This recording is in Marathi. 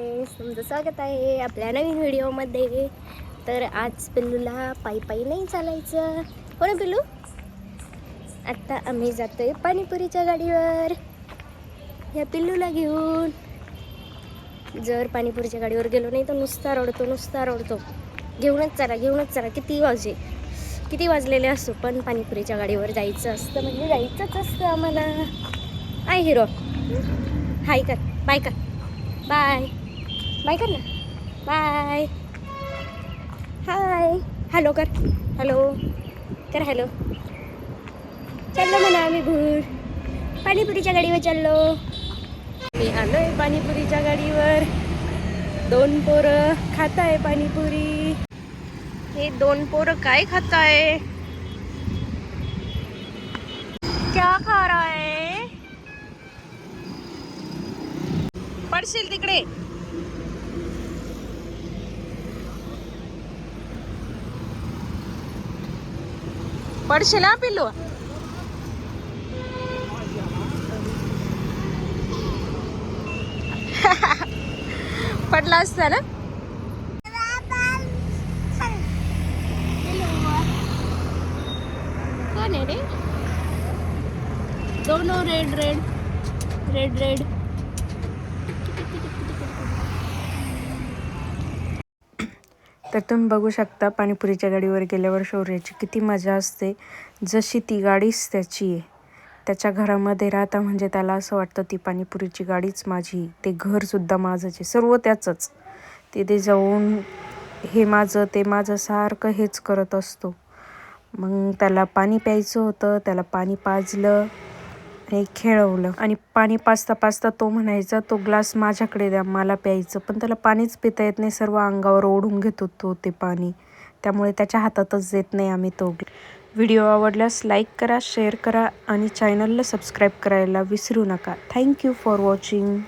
फ्रेंड्स, तुमचं स्वागत आहे आपल्या नवीन व्हिडिओमध्ये. तर आज पिल्लूला पायी नाही चालायचं. हो ना पिल्लू? आत्ता आम्ही जातोय पाणीपुरीच्या गाडीवर ह्या पिल्लूला घेऊन. जर पाणीपुरीच्या गाडीवर गेलो नाही तर नुसता रडतो. घेऊनच चला किती वाजलेले असो, पण पाणीपुरीच्या गाडीवर जायचं असतं म्हणजे जायचंच असतं आम्हाला. आय हिरो, हाय कर, बाय कर, बाय कर ना, बाय, हाय, हॅलो कर, हॅलो हॅलो. चाललो म्हणा आम्ही पाणीपुरीच्या गाडीवर चाललो. मी आलोय पाणीपुरीच्या गाडीवर. 2 पोरं खात आहे पाणीपुरी. हे 2 पोरं काय खात आहे? क्या खा रहा है? पडशील तिकडे. पडशील हा पिल्लू. पडला असता ना. कोण आहे रे? दोनों रेड. तर तुम्ही बघू शकता पाणीपुरीच्या गाडीवर गेल्यावर शौर्याची किती मजा असते. जशी ती गाडीच त्याची आहे. त्याच्या घरामध्ये राहता म्हणजे त्याला असं वाटतं ती पाणीपुरीची गाडीच माझी, ते घरसुद्धा माझंच आहे, सर्व त्याचंच. तिथे जाऊन हे माझं ते माझं सारखं हेच करत असतो. मग त्याला पाणी प्यायचं होतं, त्याला पाणी पाजलं आणि खेळवलं. आणि पाणी पाजता तो म्हणायचा तो ग्लास माझ्याकडे द्या, मला प्यायचं. पण त्याला पाणीच पिता येत नाही, सर्व अंगावर ओढून घेतो तो ते पाणी. त्यामुळे त्याच्या हातातच देत नाही आम्ही तो. व्हिडिओ आवडल्यास लाईक करा, शेअर करा आणि चॅनलला सबस्क्राईब करायला विसरू नका. Thank you for watching.